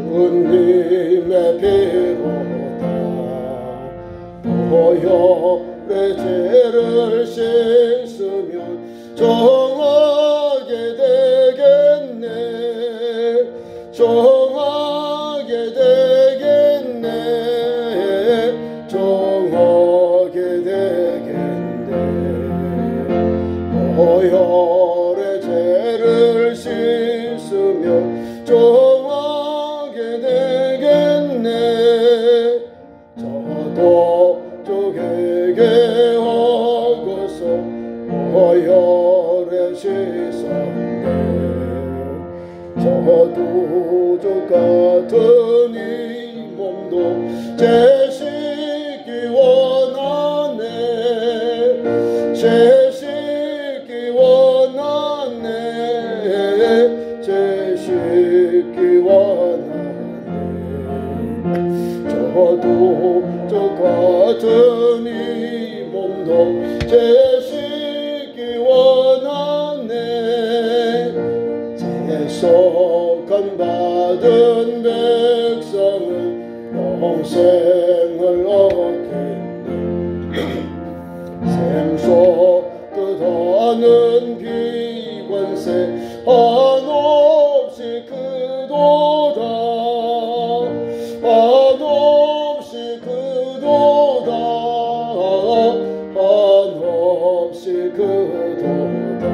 주님의 피로다. 보혈의 죄를 씻으면 정하게 되겠네. 정하게 되겠네. 정하게 되겠네. 보혈의 죄를 씻으면 정하게 되겠네. 저도 쪽에게 하고서 보혈에 씻었네. 저도 저 같은 이 몸도 제 씻기 원하네. 제 씻기 원하네. 제 씻기 원하네. 저도 저 같은 이 몸도 제 씻기 원하네. 세속한 받은 백성은 영생을 얻겠네. 생소 뜻하는 비관세 한없이 크도다. 한없이 크도다. 한없이 크도다.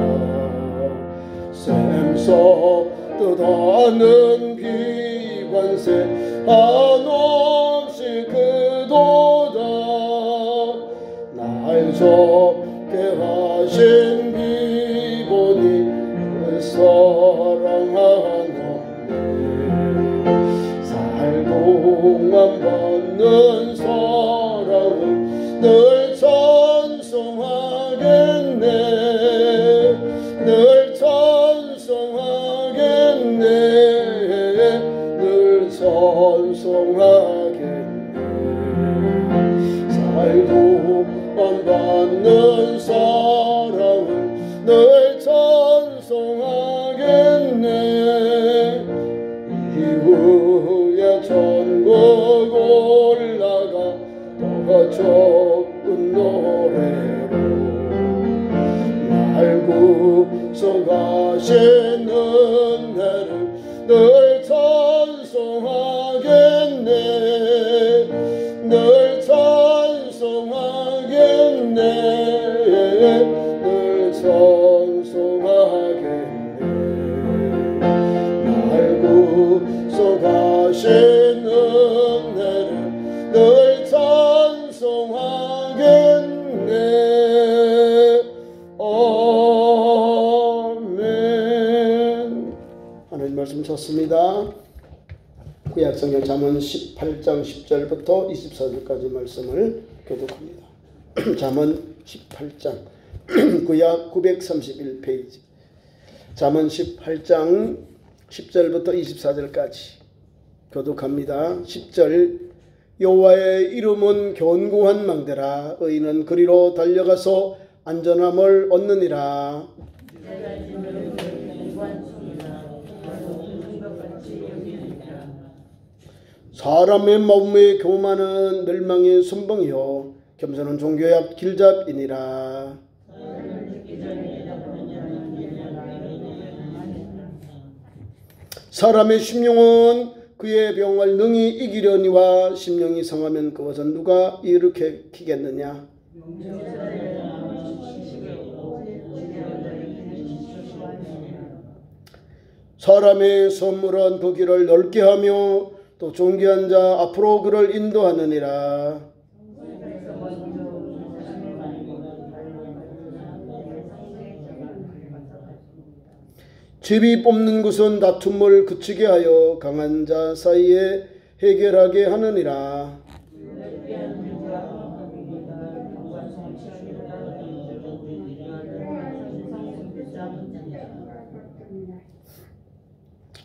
샘서 뜻하는 비관세 한없이 크도다. 날 좋게 하신 비보니 그 사랑하노니. 살동안 받는 사랑을 늘 찬송하겠네. 늘 찬송하겠네. 늘 찬송하겠네. 살동안 받는 사랑을 늘 찬송하겠네. 이후에 천국 올라가 더 좋은 노래로 날 구속하신 은혜를 늘 찬송하겠네. 늘 찬송하겠네. 늘 찬송하겠네. 날 구속하신 은혜를 늘 찬송하겠네. 아멘. 하나님 말씀 찾습니다. 구약성경 잠언 18장 10절부터 24절까지 말씀을 교독합니다. 잠언 18장 구약 931페이지. 잠언 18장 10절부터 24절까지 교독합니다. 10절 여호와의 이름은 견고한 망대라. 의인은 그리로 달려가서 안전함을 얻느니라. 사람의 마음의 교만은 멸망의 선봉이요 겸손은 종교의 앞 길잡이니라. 사람의 심령은 그의 병을 능히 이기려니와 심령이 상하면 그것은 누가 일으키겠느냐. 사람의 선물은 그 길을 넓게 하며 또 존귀한 자 앞으로 그를 인도하느니라. 집이 뽑는 것은 다툼을 그치게 하여 강한 자 사이에 해결하게 하느니라.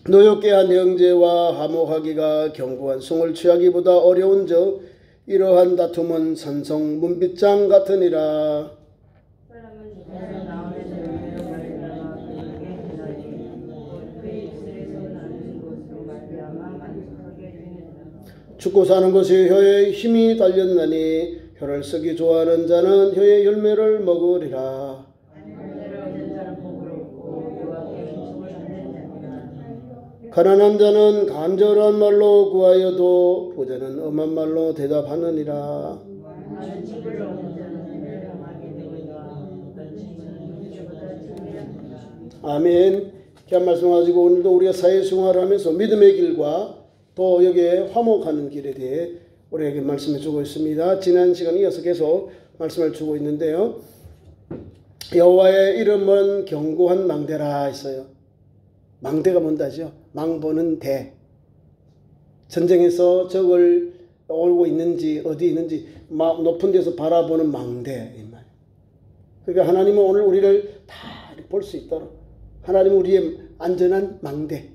노엽게 한 형제와 화목하기가 견고한 송을 취하기보다 어려운즉 이러한 다툼은 산성 문빗장 같으니라. 죽고 사는 것이 혀에 힘이 달렸나니 혀를 쓰기 좋아하는 자는 혀의 열매를 먹으리라. 가난한 자는 간절한 말로 구하여도 부자는 엄한 말로 대답하느니라. 아멘. 귀한 말씀 가지고 오늘도 우리가 사회생활을 하면서 믿음의 길과 또 여기에 화목하는 길에 대해 우리에게 말씀해 주고 있습니다. 지난 시간에 이어서 계속 말씀을 주고 있는데요. 여호와의 이름은 견고한 망대라 했어요. 망대가 뭔다죠? 망보는 대. 전쟁에서 적을 오고 있는지 어디 있는지 높은 데서 바라보는 망대. 그러니까 하나님은 오늘 우리를 다 볼 수 있도록 하나님은 우리의 안전한 망대.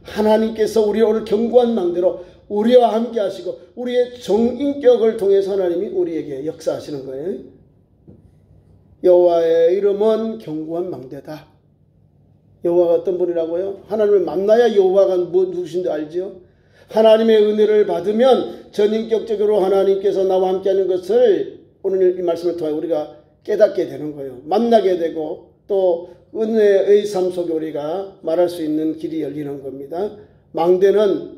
하나님께서 우리를 오늘 견고한 망대로 우리와 함께 하시고 우리의 정인격을 통해서 하나님이 우리에게 역사하시는 거예요. 여호와의 이름은 견고한 망대다. 여호와가 어떤 분이라고요? 하나님을 만나야 여호와가 누구신지 알죠? 하나님의 은혜를 받으면 전인격적으로 하나님께서 나와 함께하는 것을 오늘 이 말씀을 통해 우리가 깨닫게 되는 거예요. 만나게 되고 또 은혜의 삶 속에 우리가 말할 수 있는 길이 열리는 겁니다. 망대는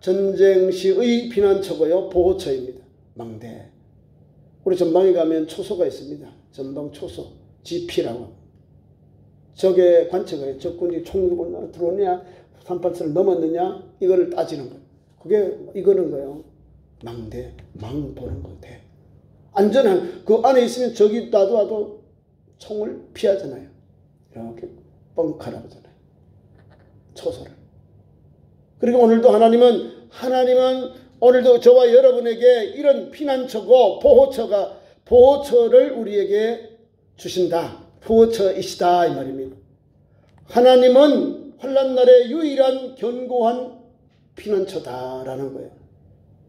전쟁 시의 피난처고요. 보호처입니다. 망대. 우리 전방에 가면 초소가 있습니다. 전방 초소. GP라고. 적의 관측을 적군이 총 들어오느냐 38선을 넘었느냐 이거를 따지는 거예요. 그게 이거는 거예요. 망대. 망 보는 건데. 안전한 그 안에 있으면 적이 와도 총을 피하잖아요. 이렇게 뻥카라 보잖아요. 초소를. 그리고 오늘도 하나님은 오늘도 저와 여러분에게 이런 피난처고 보호처를 우리에게 주신다. 보호처이시다 이 말입니다. 하나님은 환난날의 유일한 견고한 피난처다라는 거예요.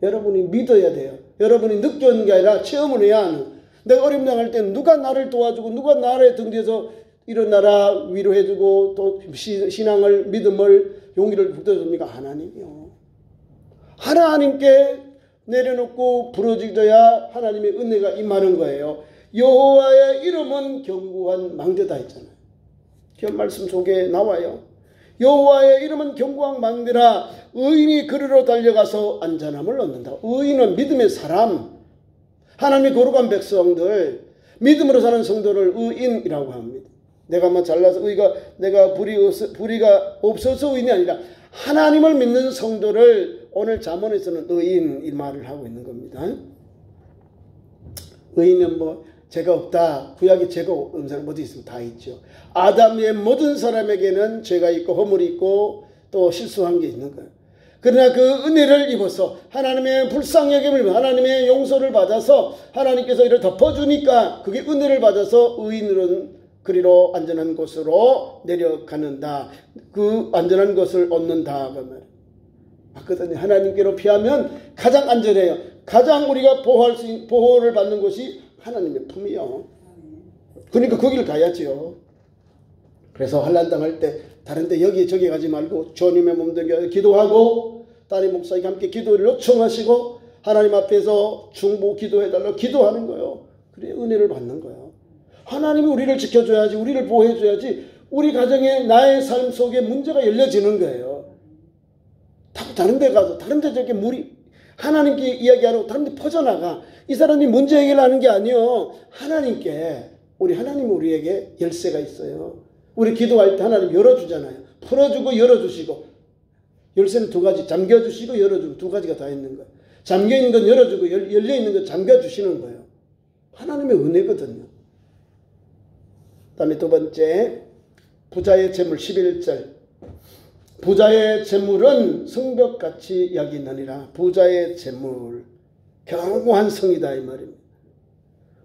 여러분이 믿어야 돼요. 여러분이 느끼는 게 아니라 체험을 해야 하는. 내가 어려움 당할 때 누가 나를 도와주고 누가 나를 등 뒤에서 일어나라 위로해주고 또 신앙을 믿음을 용기를 북돋줍니까? 하나님이요. 하나님께 내려놓고 부러지져야 하나님의 은혜가 임하는 거예요. 여호와의 이름은 견고한 망대다 했잖아요. 그 말씀 속에 나와요. 여호와의 이름은 견고한 망대라. 의인이 그리로 달려가서 안전함을 얻는다. 의인은 믿음의 사람, 하나님의 거룩한 백성들, 믿음으로 사는 성도를 의인이라고 합니다. 내가 뭐 잘나서 내가 불의가 없어서 의인이 아니라 하나님을 믿는 성도를 오늘 잠언에서는 의인 이 말을 하고 있는 겁니다. 의인은 뭐 죄가 없다. 구약에 죄가 없는 사람 어디 있으면 다 있죠. 아담의 모든 사람에게는 죄가 있고 허물이 있고 또 실수한 게 있는 거예요. 그러나 그 은혜를 입어서 하나님의 불쌍여김을 하나님의 용서를 받아서 하나님께서 이를 덮어주니까 그게 은혜를 받아서 의인으로는 그리로 안전한 곳으로 내려가는다. 그 안전한 것을 얻는다. 그 말. 맞거든요. 하나님께로 피하면 가장 안전해요. 가장 우리가 보호를 받는 곳이 하나님의 품이요. 그러니까 거기를 가야지요. 그래서 환난 당할 때 다른 데 여기 저기 가지 말고 주님의 몸되게 기도하고 딸이 목사님과 함께 기도를 요청하시고 하나님 앞에서 중보 기도해달라고 기도하는 거예요. 그래 은혜를 받는 거예요. 하나님이 우리를 지켜줘야지, 우리를 보호해줘야지 우리 가정에 나의 삶 속에 문제가 열려지는 거예요. 다른 데 가서 다른 데 저렇게 하나님께 이야기하러 다른 데 퍼져나가. 이 사람이 문제 해결하는 게 아니요. 하나님이 우리에게 열쇠가 있어요. 우리 기도할 때 하나님 열어주잖아요. 풀어주고 열어주시고. 열쇠는 두 가지. 잠겨주시고 열어주고 두 가지가 다 있는 거예요. 잠겨있는 건 열어주고 열려있는 건 잠겨주시는 거예요. 하나님의 은혜거든요. 그 다음에 두 번째 부자의 재물 11절. 부자의 재물은 성벽같이 여기느니라. 부자의 재물 견고한 성이다 이 말입니다.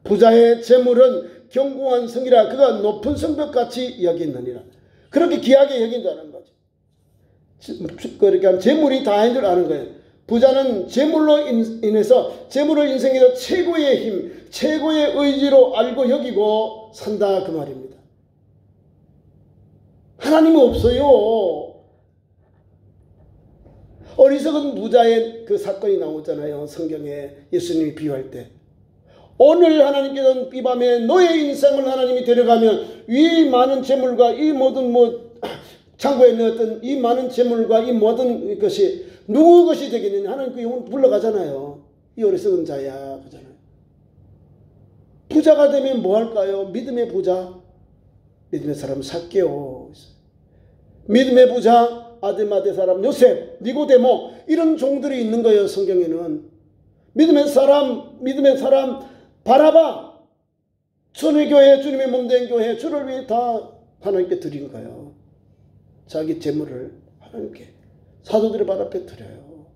부자의 재물은 견고한 성이라. 그가 높은 성벽같이 여기느니라. 그렇게 귀하게 여긴다는 거죠. 그렇게 하면 재물이 다인 줄 아는 거예요. 부자는 재물로 인해서 재물을 인생에서 최고의 힘, 최고의 의지로 알고 여기고 산다 그 말입니다. 하나님은 없어요. 어리석은 부자의 그 사건이 나오잖아요. 성경에 예수님이 비유할 때. 오늘 하나님께서는 이 밤에 너의 인생을 하나님이 데려가면 이 많은 재물과 이 모든 창고에 넣었던 이 많은 재물과 이 모든 것이 누구 것이 되겠느냐. 하나님 그 영혼 불러가잖아요. 이 어리석은 자야 그러잖아요. 부자가 되면 뭐 할까요? 믿음의 부자. 믿음의 사람 삭개오. 믿음의 부자 아드마대 사람 요셉, 니고데모 이런 종들이 있는 거예요. 성경에는. 믿음의 사람 바라바 천의교회 주님의 몸된 교회 주를 위해 다 하나님께 드린 거예요. 자기 재물을 하나님께 사도들의 발 앞에 드려요.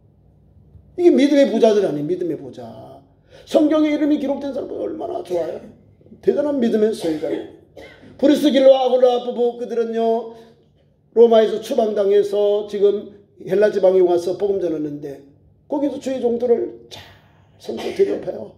이게 믿음의 부자들 아니에요. 믿음의 부자. 성경에 이름이 기록된 사람은 얼마나 좋아요. 대단한 믿음의 소유자예요. 브리스길라 아굴라 부부 그들은요 로마에서 추방당해서 지금 헬라 지방에 와서 복음 전했는데 거기서 주의 종들을 잘 선수 대접해요.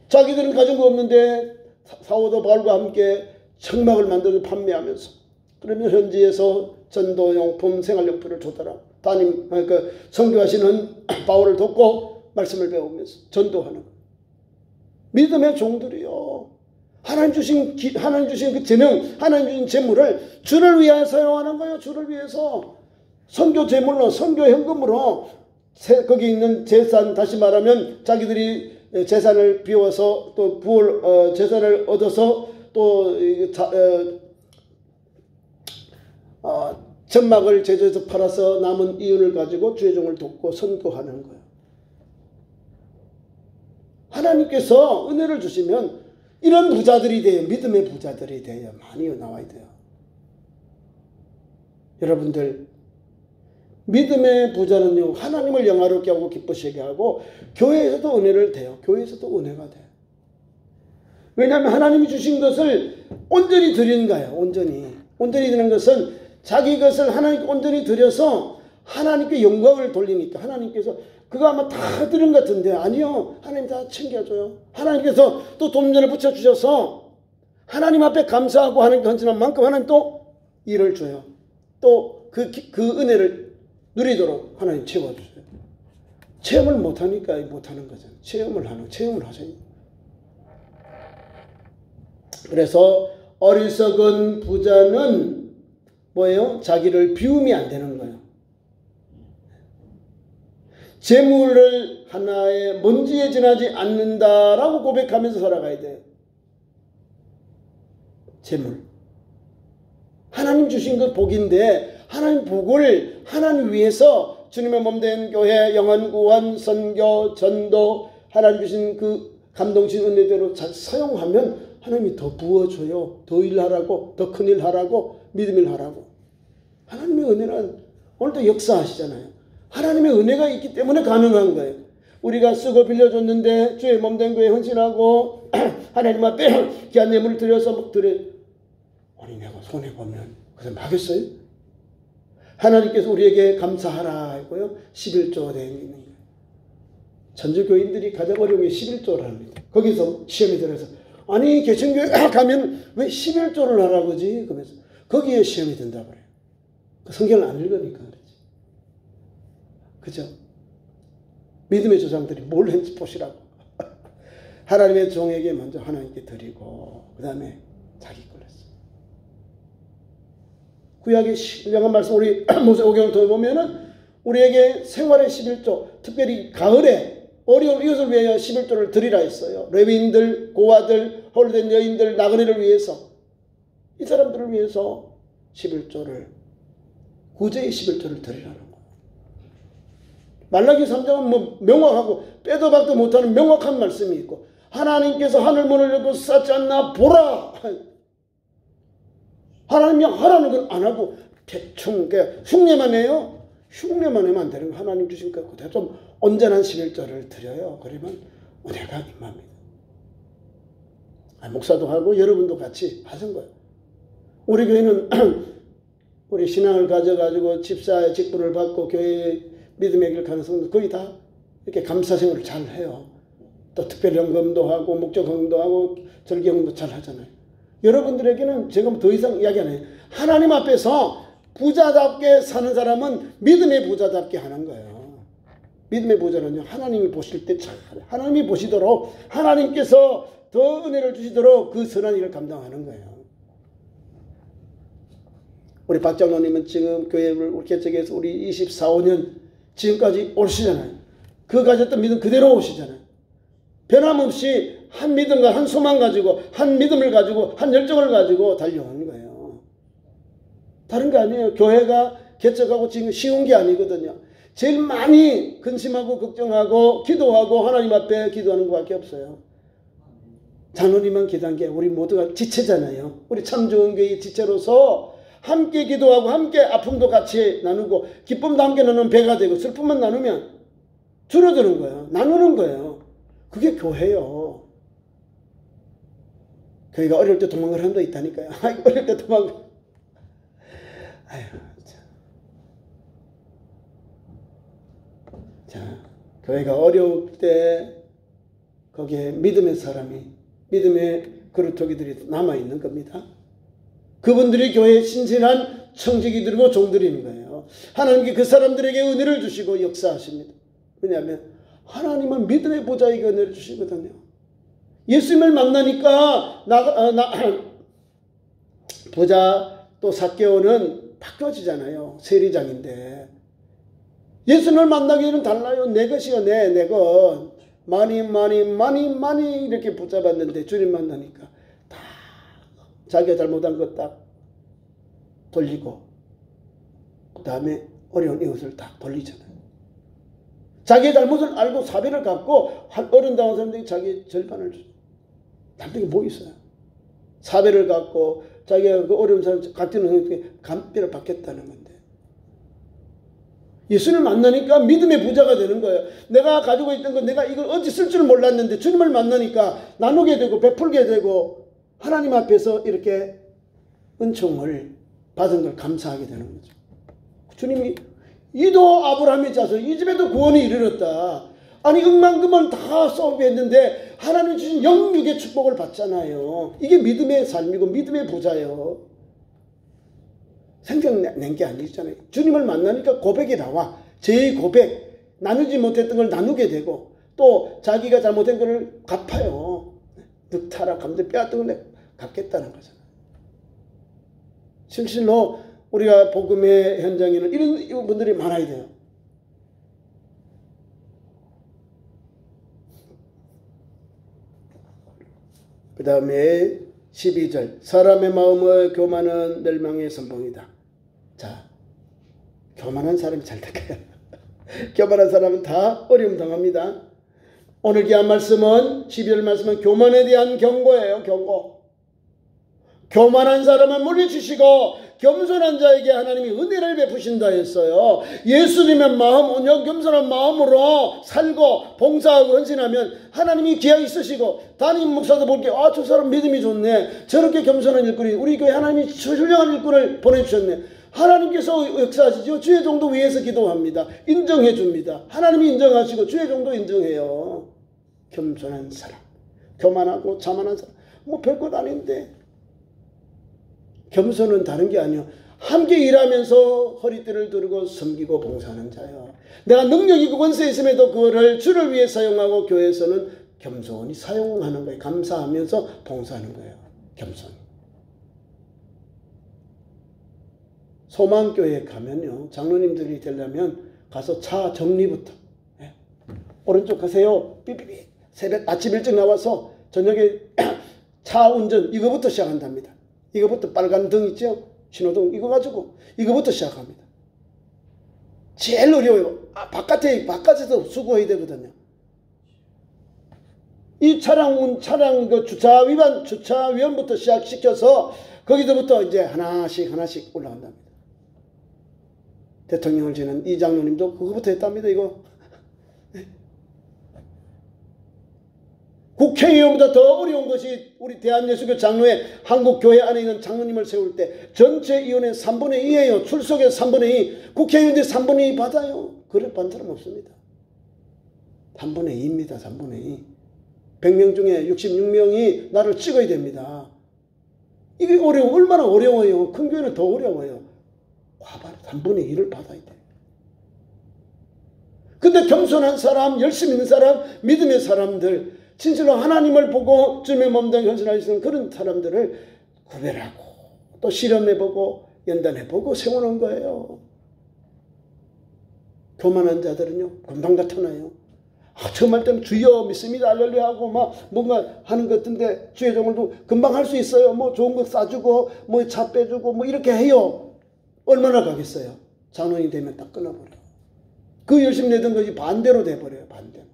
자기들은 가진 거 없는데 사도 바울과 함께 청막을 만들어 판매하면서 그러면 현지에서 전도용품 생활용품을 조달하고 그러니까 선교하시는 바울을 돕고 말씀을 배우면서 전도하는 거예요. 믿음의 종들이요. 하나님 주신 그 재능, 하나님 주신 재물을 주를 위하여 사용하는 거예요. 주를 위해서. 선교 재물로, 선교 현금으로 거기 있는 재산, 다시 말하면 자기들이 재산을 비워서 또 재산을 얻어서 또 점막을 제조해서 팔아서 남은 이윤을 가지고 주의 종을 돕고 선교하는 거예요. 하나님께서 은혜를 주시면 이런 부자들이 돼요. 믿음의 부자들이 돼요. 많이 나와야 돼요. 여러분들 믿음의 부자는요 하나님을 영화롭게 하고 기쁘시게 하고 교회에서도 은혜를 돼요. 교회에서도 은혜가 돼요. 왜냐하면 하나님이 주신 것을 온전히 드리는 거예요. 온전히 드리는 것은 자기 것을 하나님께 온전히 드려서 하나님께 영광을 돌리니까 하나님께서 그거 아마 다 드린 것 같은데 아니요. 하나님 다 챙겨줘요. 하나님께서 또 돈전을 붙여주셔서 하나님 앞에 감사하고 하나님께 헌신한 만큼 하나님 또 일을 줘요. 또 그 은혜를 누리도록 하나님 채워주세요. 체험을 못하니까 못하는 거잖아요. 체험을 하셔요. 그래서 어리석은 부자는 뭐예요? 자기를 비우면 안 되는 거예요. 재물을 하나의 먼지에 지나지 않는다라고 고백하면서 살아가야 돼요. 재물. 하나님 주신 것 복인데 하나님 복을 하나님 위해서 주님의 몸된 교회, 영혼 구원, 선교, 전도 하나님 주신 그 감동신 은혜대로 잘 사용하면 하나님이 더 부어줘요. 더 일하라고, 더 큰 일하라고, 믿음 일하라고. 하나님의 은혜는 오늘도 역사하시잖아요. 하나님의 은혜가 있기 때문에 가능한 거예요. 우리가 쓰고 빌려줬는데 주의 몸된 교회에 헌신하고 하나님 앞에 귀한 예물을 드려서 아니 내가 손해보면 그래서 하겠어요? 하나님께서 우리에게 감사하라 했고요. 11조 되어 있는 거예요. 전주교인들이 가장 어려운 게 11조라는 거예요. 거기서 시험이 들어서 아니 개천교회 가면 왜 11조를 하라고 그러지? 그러면서 거기에 시험이 든다 그래요. 성경을 안 읽으니까 그러지. 그죠? 믿음의 조상들이 뭘 했는지 보시라고. 하나님의 종에게 먼저 하나님께 드리고 그 다음에 자기 걸 했어요. 구약의 신령한 말씀 우리 모세오경을 통해 보면은 우리에게 생활의 11조 특별히 가을에 어려운 이웃을 위하여 11조를 드리라 했어요. 레위인들, 고아들, 홀된 여인들, 나그네를 위해서 이 사람들을 위해서 11조를 구제의 11조를 드리라는 거예요. 말라기 3장은 뭐 명확하고 빼도 박도 못하는 명확한 말씀이 있고 하나님께서 하늘 문을 열고 쌓지 않나 보라. 하나님이 하라는 건 안 하고 대충 흉내만 해요. 흉내만 하면 안 되는 거 하나님 주신 거 같고 좀 온전한 11조를 드려요. 그러면 은혜가 임합니다. 목사도 하고 여러분도 같이 하신 거예요. 우리 교회는 우리 신앙을 가져가지고 집사의 직분을 받고 교회에 믿음의 길 가는 성도 거의 다 이렇게 감사생활을 잘 해요. 또 특별연금도 하고 목적헌금도 하고 절기헌금도 잘 하잖아요. 여러분들에게는 제가 더 이상 이야기 안 해요. 하나님 앞에서 부자답게 사는 사람은 믿음의 부자답게 하는 거예요. 믿음의 보좌는요, 하나님이 보실 때 하나님이 보시도록 하나님께서 더 은혜를 주시도록 그 선한 일을 감당하는 거예요. 우리 박 장로님은 지금 교회를 우리 개척해서 우리 24, 5년 지금까지 오시잖아요. 그 가졌던 믿음 그대로 오시잖아요. 변함없이 한 믿음과 한 소망 가지고 한 믿음을 가지고 한 열정을 가지고 달려오는 거예요. 다른 게 아니에요. 교회가 개척하고 지금 쉬운 게 아니거든요. 제일 많이 근심하고 걱정하고 기도하고 하나님 앞에 기도하는 것밖에 없어요. 장로님만 기도한 게 우리 모두가 지체잖아요. 우리 참 좋은 교회의 지체로서 함께 기도하고 함께 아픔도 같이 나누고 기쁨도 함께 나누면 배가 되고 슬픔만 나누면 줄어드는 거예요. 나누는 거예요. 그게 교회요. 교회가 어려울 때 도망가는 사람도 있다니까요. 어려울 때 도망가. 아유, 자, 교회가 어려울 때 거기에 믿음의 사람이, 믿음의 그루터기들이 남아있는 겁니다. 그분들이 교회의 신실한 청지기들이고 종들인 거예요. 하나님께 그 사람들에게 은혜를 주시고 역사하십니다. 왜냐하면 하나님은 믿음의 보좌에게 은혜를 주시거든요. 예수님을 만나니까 보좌 또 삭개오는 바뀌어지잖아요. 세리장인데 예수님을 만나기 전에는 달라요. 내 것이요 내 것 많이 이렇게 붙잡았는데 주님 만나니까 다 자기가 잘못한 것 딱 돌리고 그 다음에 어려운 이웃을 딱 돌리잖아요. 자기의 잘못을 알고 사별을 갖고 어른다운 사람들이 자기 절반을 주죠. 남들이 뭐 있어요? 사별을 갖고 자기가 그 어려운 사람 같은 사람에게 감별을 받겠다는 건데 예수를 만나니까 믿음의 부자가 되는 거예요. 내가 가지고 있던 거 내가 이걸 어찌 쓸 줄 몰랐는데 주님을 만나니까 나누게 되고 베풀게 되고 하나님 앞에서 이렇게 은총을 받은 걸 감사하게 되는 거죠. 주님이 이도 아브라함의 자손 이 집에도 구원이 이르렀다. 아니 억만금을 다 소비했는데 하나님 주신 영육의 축복을 받잖아요. 이게 믿음의 삶이고 믿음의 부자예요. 생각낸 게 아니잖아요. 주님을 만나니까 고백이 나와. 제 고백, 나누지 못했던 걸 나누게 되고 또 자기가 잘못한 걸 갚아요. 늑타라 감들 빼앗던 걸 갚겠다는 거잖아요. 실실로 우리가 복음의 현장에는 이런 분들이 많아야 돼요. 그 다음에 12절 사람의 마음의 교만은 멸망의 선봉이다. 자, 교만한 사람이 잘 될까요? 교만한 사람은 다 어려움 당합니다. 오늘 귀한 말씀은 12절 말씀은 교만에 대한 경고예요. 경고. 교만한 사람은 물리치시고 겸손한 자에게 하나님이 은혜를 베푸신다 했어요. 예수님의 마음, 온유하고 겸손한 마음으로 살고 봉사하고 헌신하면 하나님이 기약이 있으시고 담임 목사도 볼게 저 사람 믿음이 좋네. 저렇게 겸손한 일꾼이 우리 교회 하나님이 훌륭한 일꾼을 보내주셨네. 하나님께서 역사하시죠. 주의 종도 위해서 기도합니다. 인정해 줍니다. 하나님이 인정하시고 주의 종도 인정해요. 겸손한 사람, 교만하고 자만한 사람 뭐 별것 아닌데 겸손은 다른 게 아니요. 함께 일하면서 허리띠를 두르고 섬기고 봉사하는 자요. 내가 능력이 있고 권세 있음에도 그거를 주를 위해 사용하고 교회에서는 겸손히 사용하는 거예요. 감사하면서 봉사하는 거예요. 겸손히. 소망교회에 가면요. 장로님들이 되려면 가서 차 정리부터. 오른쪽 가세요. 삐삐삐. 새벽 아침 일찍 나와서 저녁에 차 운전 이거부터 시작한답니다. 이거부터 빨간 등 있죠? 신호등 이거 가지고 이거부터 시작합니다. 제일 어려워요. 바깥에서 수고해야 되거든요. 이 차량 그 주차 위원부터 시작시켜서 거기서부터 이제 하나씩 올라간답니다. 대통령을 지낸 이 장로님도 그거부터 했답니다. 이거. 국회의원보다 더 어려운 것이 우리 대한예수교 장로회 한국교회 안에 있는 장로님을 세울 때 전체 위원회 3분의 2예요. 출석에 3분의 2. 국회의원들 3분의 2 받아요. 그래 받는 사람 없습니다. 3분의 2입니다. 3분의 2. 100명 중에 66명이 나를 찍어야 됩니다. 이게 얼마나 어려워요. 큰 교회는 더 어려워요. 과반 3분의 2를 받아야 돼요. 근데 겸손한 사람, 열심히 있는 사람, 믿음의 사람들, 진실로 하나님을 보고 주님의 몸된 헌신할 수 있는 그런 사람들을 구별하고 또 실험해보고 연단해보고 세우는 거예요. 교만한 자들은요 금방 나타나요. 처음 할 때는 주여 믿습니다 할렐루야 하고 막 뭔가 하는 것 같은데 주의 종을도 금방 할 수 있어요. 뭐 좋은 거 싸주고 뭐 차 빼주고 뭐 이렇게 해요. 얼마나 가겠어요. 장로인이 되면 딱 끊어버려요. 그 열심히 내던 것이 반대로 돼버려요. 반대로.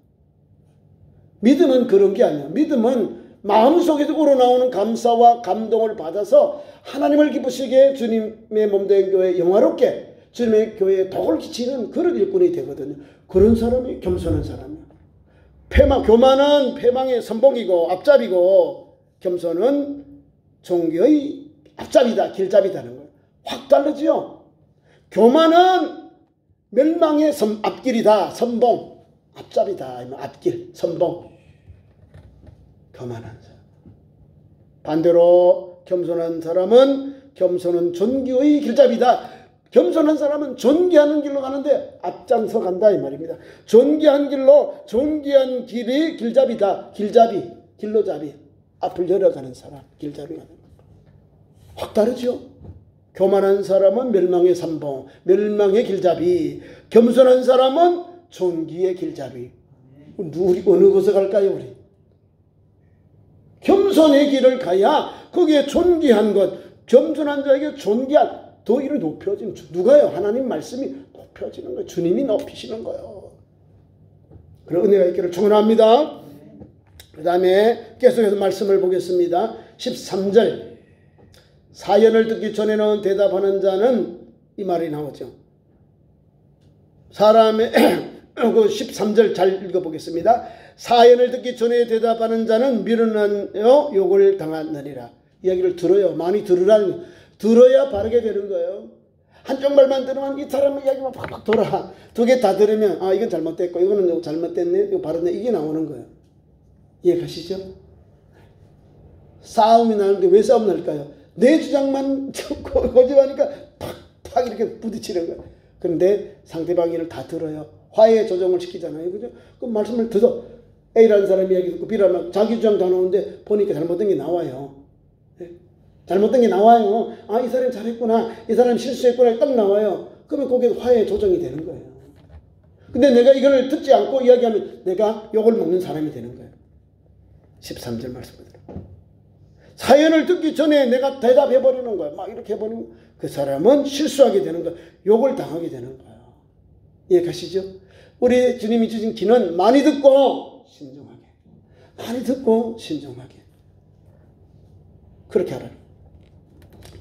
믿음은 그런 게 아니야. 믿음은 마음속에서 우러나오는 감사와 감동을 받아서 하나님을 기쁘시게 주님의 몸된 교회에 영화롭게 주님의 교회에 덕을 끼치는 그런 일꾼이 되거든요. 그런 사람이 겸손한 사람이에요. 교만은 패망의 선봉이고 앞잡이고 겸손은 종교의 앞잡이다 길잡이다는 거예요. 확 다르죠. 교만은 멸망의 앞길이다. 선봉 앞잡이다. 아니면 앞길 선봉. 교만한 사람. 반대로 겸손한 사람은 겸손은 존귀의 길잡이다. 겸손한 사람은 존귀하는 길로 가는데 앞장서 간다 이 말입니다. 존귀한 길로 존귀한 길이 길잡이다. 길잡이, 길로잡이. 앞을 열어가는 사람, 길잡이가 되는 거예요. 확 다르죠. 교만한 사람은 멸망의 선봉, 멸망의 길잡이. 겸손한 사람은 존귀의 길잡이. 우리 어느 곳에 갈까요 우리? 겸손의 길을 가야 거기에 존귀한 것, 겸손한 자에게 존귀한 더 이를 높여지는 누가요? 하나님 말씀이 높여지는 거예요. 주님이 높이시는 거예요. 그런 은혜가 있기를 축원합니다. 그 다음에 계속해서 말씀을 보겠습니다. 13절 사연을 듣기 전에는 대답하는 자는 이 말이 나오죠. 사람의 그 13절 잘 읽어보겠습니다. 사연을 듣기 전에 대답하는 자는 미련하여 욕을 당하느니라. 이야기를 들어요. 많이 들으라는 들어야 바르게 되는 거예요. 한쪽 말만 들으면 이 사람의 이야기만 팍팍 돌아. 두 개 다 들으면 아 이건 잘못됐고 이거는 잘못됐네 이거 바르네 이게 나오는 거예요. 이해가시죠? 싸움이 나는데 왜 싸움 날까요? 내 주장만 고집하니까 팍팍 이렇게 부딪히는 거예요. 그런데 상대방 일을 다 들어요. 화해 조정을 시키잖아요. 그죠? 그 말씀을 들어. A라는 사람이 이야기 듣고 B라는 자기 주장 다 나오는데 보니까 잘못된 게 나와요. 잘못된 게 나와요. 아, 이 사람이 잘했구나. 이 사람이 실수했구나. 딱 나와요. 그러면 그게 화해 조정이 되는 거예요. 근데 내가 이걸 듣지 않고 이야기하면 내가 욕을 먹는 사람이 되는 거예요. 13절 말씀입니다. 사연을 듣기 전에 내가 대답해버리는 거예요. 막 이렇게 해버리면 그 사람은 실수하게 되는 거예요. 욕을 당하게 되는 거예요. 이해가시죠? 우리 주님이 주신 기는 많이 듣고 신중하게. 많이 듣고 신중하게. 그렇게 하라.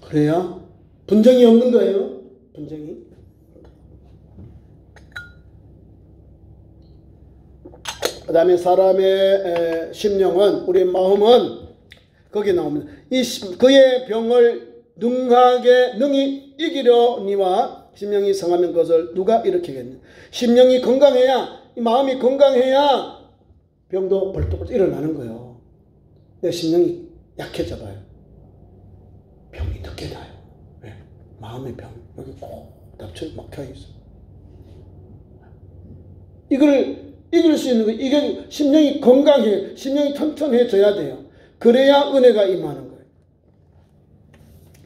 그래야 분쟁이 없는 거예요. 분쟁이. 그 다음에 사람의 심령은 우리의 마음은 거기에 나옵니다. 그의 병을 능히 이기려니와 심령이 상하면 그것을 누가 일으키겠느냐. 심령이 건강해야 이 마음이 건강해야 병도 벌떡벌떡 일어나는 거예요. 내 심령이 약해져 봐요. 병이 늦게 나요. 왜? 마음의 병. 여기 꼭 막혀 있어. 이걸 이길 수 있는 거 이게 심령이 건강해. 심령이 튼튼해져야 돼요. 그래야 은혜가 임하는 거예요.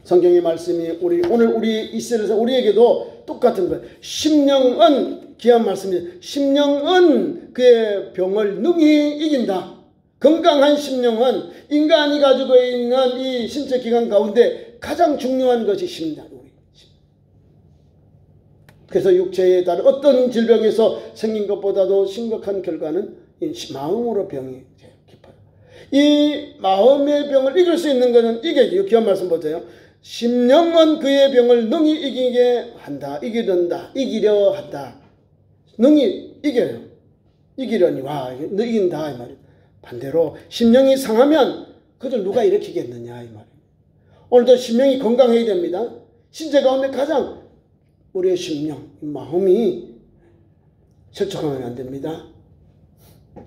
성경의 말씀이 오늘 우리 이스라엘에서 우리에게도 똑같은 거예요. 심령은 귀한 말씀이에요. 심령은 그의 병을 능히 이긴다. 건강한 심령은 인간이 가지고 있는 이 신체 기관 가운데 가장 중요한 것이 심장. 그래서 육체에 따른 어떤 질병에서 생긴 것보다도 심각한 결과는 이 마음으로 병이 깊어요. 이 마음의 병을 이길 수 있는 것은 이게 귀한 말씀 보세요. 심령은 그의 병을 능히 이기게 한다. 이기려 한다. 능히 이겨요. 이기려니와 이긴다 이 말이에요. 반대로 심령이 상하면 그걸 누가 일으키겠느냐 이 말이에요. 오늘도 심령이 건강해야 됩니다. 신체 가운데 가장 우리의 심령, 마음이 실족하면 안 됩니다.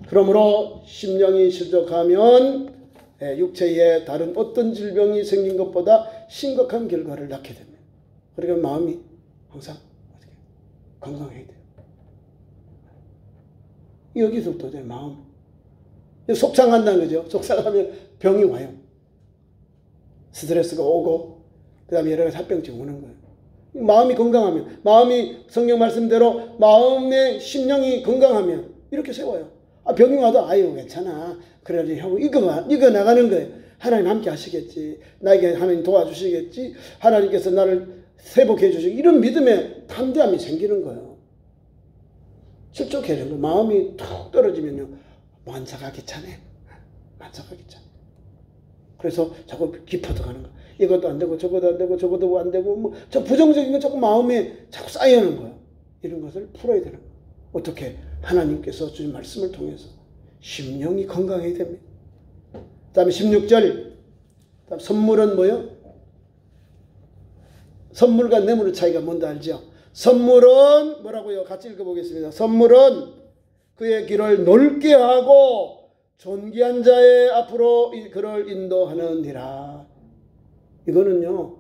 그러므로 심령이 실족하면 육체에 다른 어떤 질병이 생긴 것보다 심각한 결과를 낳게 됩니다. 그러니까 마음이 항상 건강해야 돼요. 여기서부터 내 마음. 속상한다는 거죠. 속상하면 병이 와요. 스트레스가 오고 그 다음에 여러 가지 합병증 오는 거예요. 마음이 건강하면, 마음이 성경 말씀대로 마음의 심령이 건강하면 이렇게 세워요. 병이 와도 아유 괜찮아. 그래야지 형 이거 나가는 거예요. 하나님 함께 하시겠지. 나에게 하나님 도와주시겠지. 하나님께서 나를 회복해 주시고 이런 믿음에 담대함이 생기는 거예요. 실족해지는 거예요. 마음이 툭 떨어지면요. 만삭하기 차네. 만삭하기 차네. 그래서 자꾸 깊어져가는 거예요. 이것도 안 되고 저것도 안 되고 저것도 안 되고 뭐 저 부정적인 거 자꾸 마음에 자꾸 쌓여오는 거예요. 이런 것을 풀어야 되는 거예요. 어떻게? 하나님께서 주신 말씀을 통해서 심령이 건강해야 됩니다. 그 다음에 16절 선물은 뭐요? 선물과 뇌물의 차이가 뭔지 알죠? 선물은 뭐라고요? 같이 읽어보겠습니다. 선물은 그의 길을 넓게 하고 존귀한 자의 앞으로 그를 인도하느니라. 이거는요,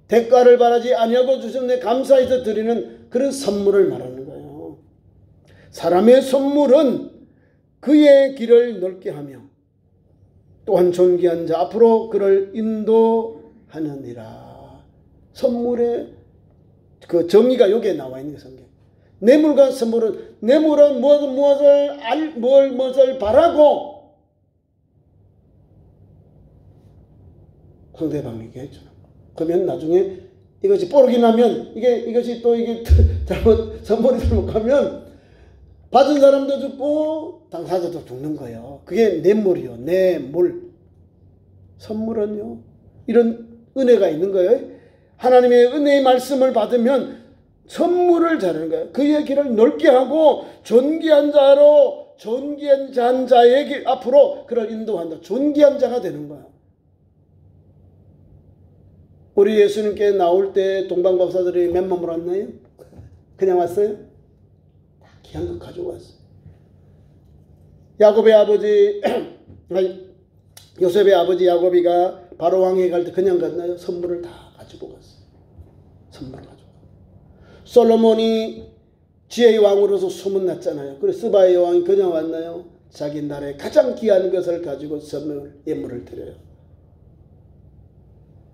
대가를 바라지 아니하고 주셨네 감사해서 드리는 그런 선물을 말하는 거예요. 사람의 선물은 그의 길을 넓게 하며 또한 존귀한 자 앞으로 그를 인도하느니라. 선물의 그 정의가 여기에 나와 있는 게 성경. 뇌물과 선물은, 뇌물은 무엇을 바라고 상대방에게 해주는 거. 그러면 나중에 이것이 뽀록이 나면 이것이 또 이게 선물이 잘못 가면 받은 사람도 죽고 당사자도 죽는 거예요. 그게 뇌물이요. 뇌물. 선물은요. 이런 은혜가 있는 거예요. 하나님의 은혜의 말씀을 받으면 선물을 잘하는 거예요. 그의 길을 넓게 하고 존귀한 자의 길 앞으로 그를 인도한다. 존귀한 자가 되는 거야. 우리 예수님께 나올 때 동방박사들이 맨몸으로 왔나요? 그냥 왔어요? 다 귀한 거 가지고 왔어요. 야곱의 아버지 요셉의 아버지 야곱이가 바로 왕에 갈 때 그냥 갔나요? 선물을 다 가지고 갔어요. 선물을 가지고. 솔로몬이 지혜의 왕으로서 소문났잖아요. 그래서 스바의 왕이 그냥 왔나요? 자기 나라의 가장 귀한 것을 가지고 예물을 드려요.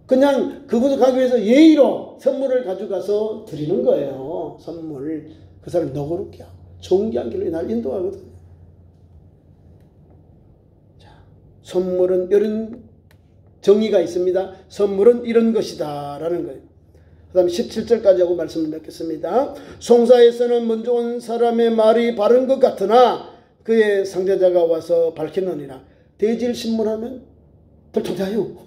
그냥 그곳에 가기 위해서 예의로 선물을 가져가서 드리는 거예요. 선물. 그 사람 너그럽게 하고 존귀한 길로 날 인도하거든요. 자, 선물은 이런 정의가 있습니다. 선물은 이런 것이다 라는 거예요. 그 다음에 17절까지 하고 말씀을 맺겠습니다. 송사에서는 먼저 온 사람의 말이 바른 것 같으나 그의 상대자가 와서 밝히느니라. 대질 신문하면 들통자요.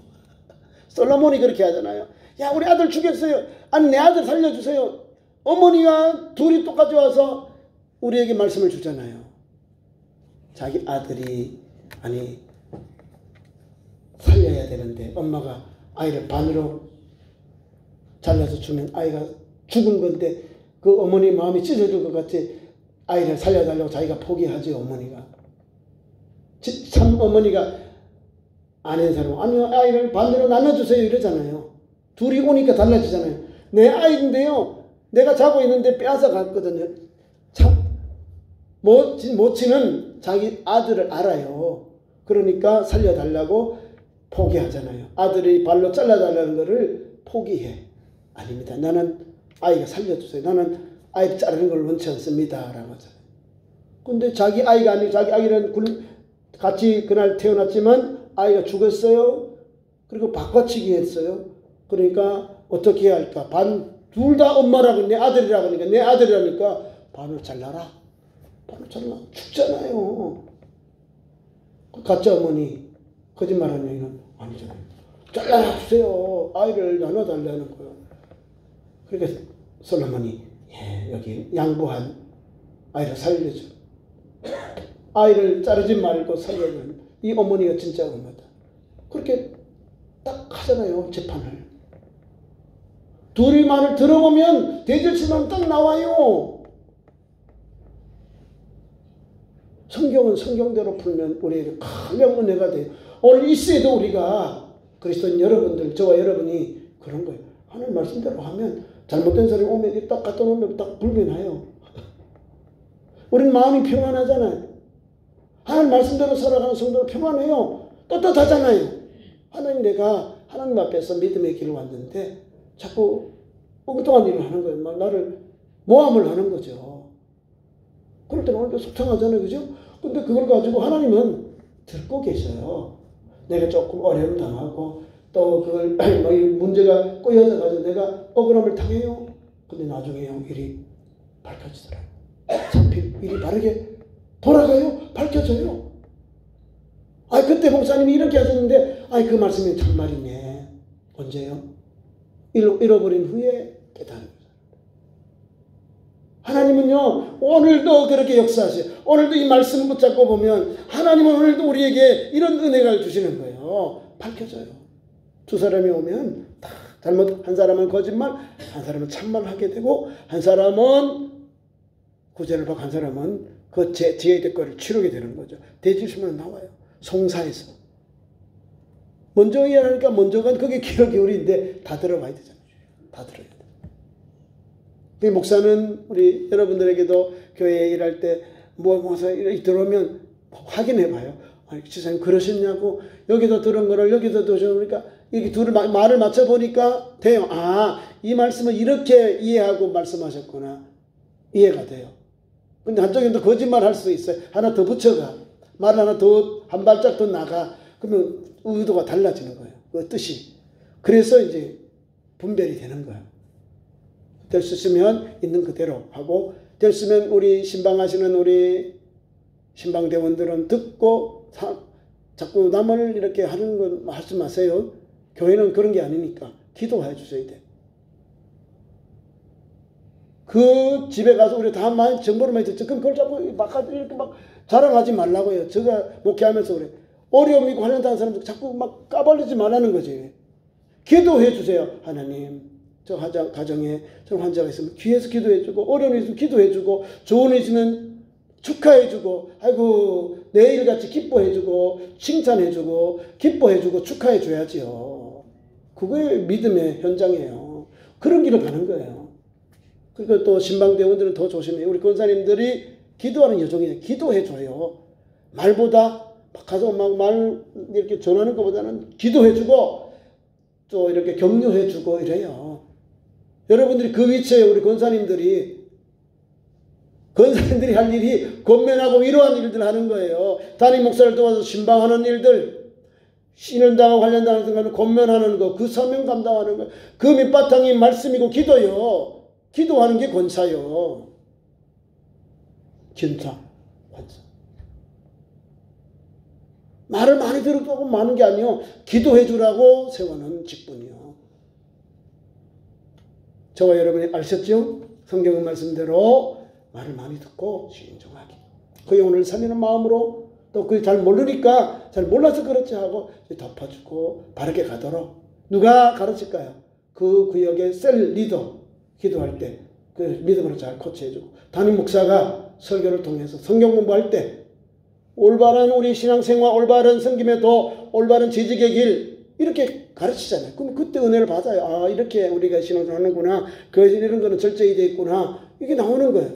솔로몬이 그렇게 하잖아요. 야, 우리 아들 죽였어요. 아니, 내 아들 살려주세요. 어머니가 둘이 똑같이 와서 우리에게 말씀을 주잖아요. 자기 아들이 살려야 되는데 엄마가 아이를 반으로 잘라서 주면 아이가 죽은 건데 그 어머니 마음이 찢어질 것 같이 아이를 살려달라고 자기가 포기하지. 어머니가 참 어머니가 아닌 사람 아니요 아이를 반대로 나눠주세요 이러잖아요. 둘이 오니까 달라지잖아요. 내 아이인데요 내가 자고 있는데 빼앗아 갔거든요. 참 모친은 자기 아들을 알아요. 그러니까 살려달라고 포기하잖아요. 아들이 발로 잘라달라는 것을 포기해. 아닙니다. 나는 아이가 살려주세요. 나는 아이 자르는 걸 원치 않습니다. 라고 하잖아요. 근데 자기 아이가 아니고 자기 아이는 같이 그날 태어났지만 아이가 죽었어요. 그리고 바꿔치기 했어요. 그러니까 어떻게 해야 할까? 둘 다 엄마라고 내 아들이라고 하니까 내 아들이라니까 반을 잘라라. 반을 잘라. 죽잖아요. 가짜 어머니 거짓말하는 얘기는 아니잖아요. 잘라라 주세요. 아이를 나눠달라는 거예요. 그러니까 솔로몬이 여기 양보한 아이를 살려줘. 아이를 자르지 말고 살려주는 이 어머니가 진짜 엄마다. 그렇게 딱 하잖아요. 재판을. 둘이 말을 들어보면 대질신문 딱 나와요. 성경은 성경대로 풀면 우리에게 큰 은혜가 돼요. 오늘 이 시대도 우리가 그리스도인 여러분들 저와 여러분이 그런 거예요. 하나님 말씀대로 하면 잘못된 사람이 오면 딱 갖다 놓으면 딱 불변해요. 우린 마음이 평안하잖아요. 하나님 말씀대로 살아가는 성도는 평안해요. 떳떳하잖아요. 내가 하나님 앞에서 믿음의 길을 왔는데 자꾸 엉뚱한 일을 하는 거예요. 막 나를 모함을 하는 거죠. 그럴 때는 오늘도 속상하잖아요. 그죠? 근데 그걸 가지고 하나님은 듣고 계셔요. 내가 조금 어려움 당하고 또 그걸 문제가 꼬여져 가지고 내가 억울함을 당해요. 근데 나중에요 일이 밝혀지더라고요. 잡힐 일이 바르게 돌아가요. 밝혀져요. 그때 목사님이 이렇게 하셨는데 그 말씀이 참말이네. 언제요? 잃어버린 후에 깨달은 거예요. 하나님은요 오늘도 그렇게 역사하세요. 오늘도 이 말씀 붙잡고 보면 하나님은 오늘도 우리에게 이런 은혜를 주시는 거예요. 밝혀져요. 두 사람이 오면 다 잘못, 한 사람은 거짓말, 한 사람은 참말하게 되고, 한 사람은 구제를 받고 한 사람은 그 지혜의 대가를 치르게 되는 거죠. 대지수면 나와요. 송사에서. 먼저 이해하니까 먼저가 그게 기록 기울인데 다 들어가야 되잖아요. 다 들어야 돼. 그 목사는 우리 여러분들에게도 교회에 일할 때 모아서 들어오면 확인해 봐요. 지사님 그러셨냐고. 여기도 들은 거를 여기도 들으니까 이렇게 둘을 말을 맞춰보니까 돼요. 이 말씀을 이렇게 이해하고 말씀하셨구나. 이해가 돼요. 근데 한쪽에는 또 거짓말 할 수 있어요. 하나 더 붙여가. 말 하나 더, 한 발짝 더 나가. 그러면 의도가 달라지는 거예요. 그 뜻이. 그래서 이제 분별이 되는 거예요. 될 수 있으면 있는 그대로 하고, 될 수 있으면 우리 신방하시는 우리 신방대원들은 듣고, 자꾸 남을 이렇게 하는 건 하지 마세요. 교회는 그런 게 아니니까 기도해 주셔야 돼. 그 집에 가서 우리 다 많이 정보를 많이 듣죠. 그럼 그걸 자꾸 이렇게 막 자랑하지 말라고요. 제가 목회하면서 그래. 어려움 있고 관련된 사람들 자꾸 막 까발리지 말라는 거지. 기도해 주세요. 하나님, 저 가정에 저 환자가 있으면 귀에서 기도해 주고, 어려움이 있으면 기도해 주고, 좋은 일 있으면 축하해 주고, 아이고 내일같이 기뻐해 주고, 칭찬해 주고, 기뻐해 주고, 축하해 줘야지요. 그게 믿음의 현장이에요. 그런 길을 가는 거예요. 그리고 또 신방대원들은 더 조심해요. 우리 권사님들이 기도하는 여정이에요. 기도해 줘요. 말보다 가서 막 말 이렇게 전하는 것보다는 기도해 주고 또 이렇게 격려해 주고 이래요. 여러분들이 그 위치에 우리 권사님들이 할 일이 권면하고 위로하는 일들 하는 거예요. 담임 목사를 도와서 신방하는 일들, 신은당하고 관련된 생각을 권면하는 거, 그 사명 감당하는 거, 그 밑바탕이 말씀이고 기도요. 기도하는 게 권사요. 권사. 말을 많이 들어도 많은 게 아니요. 기도해 주라고 세우는 직분이요. 저와 여러분이 아셨죠? 성경의 말씀대로 말을 많이 듣고 신중하게 그 영혼을 살리는 마음으로, 또 그게 잘 모르니까 잘 몰라서 그렇지 하고 덮어주고 바르게 가도록 누가 가르칠까요? 그 구역의 셀 리더 기도할 때 그 믿음으로 잘 코치해주고, 담임 목사가 설교를 통해서 성경 공부할 때 올바른 우리 신앙생활, 올바른 섬김의 도, 올바른 재직의 길 이렇게 가르치잖아요. 그럼 그때 은혜를 받아요. 이렇게 우리가 신앙생활 하는구나. 이런 거는 절제이 돼 있구나. 이게 나오는 거예요.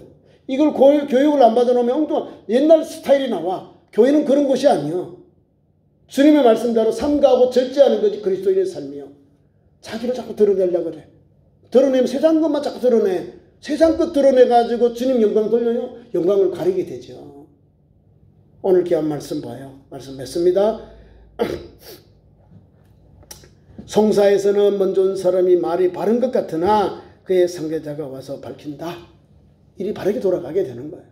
이걸 교육을 안 받아놓으면 엉뚱한 옛날 스타일이 나와. 교회는 그런 곳이 아니요. 주님의 말씀대로 삼가하고 절제하는 것이 그리스도인의 삶이요. 자기를 자꾸 드러내려고 그래. 드러내면 세상 것만 자꾸 드러내. 세상 것 드러내가지고 주님 영광 돌려요. 영광을 가리게 되죠. 오늘 귀한 말씀 봐요. 말씀 맺습니다. 송사에서는 먼저 온 사람이 말이 바른 것 같으나 그의 상대자가 와서 밝힌다. 일이 바르게 돌아가게 되는 거예요.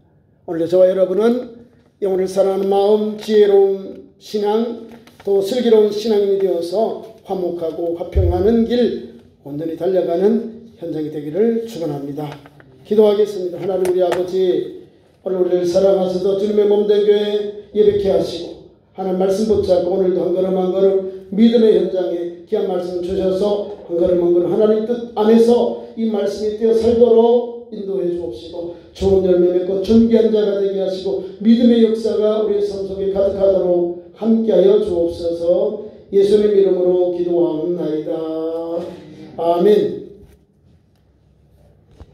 오늘 저와 여러분은 영혼을 사랑하는 마음, 지혜로운 신앙, 또 슬기로운 신앙인이 되어서 화목하고 화평하는 길 온전히 달려가는 현장이 되기를 축원합니다. 기도하겠습니다. 하나님 우리 아버지, 오늘 우리를 사랑하셔서 주님의 몸된 교회 예배케 하시고 하나님 말씀 붙잡고 오늘도 한 걸음 한 걸음 믿음의 현장에 귀한 말씀을 주셔서 한 걸음 한 걸음 하나님 뜻 안에서 이 말씀이 뛰어 살도록 인도해 주옵시고 좋은 열매 맺고 존귀한 자가 되게 하시고 믿음의 역사가 우리의 삶 속에 가득하도록 함께하여 주옵소서. 예수님 이름으로 기도하옵나이다. 아멘.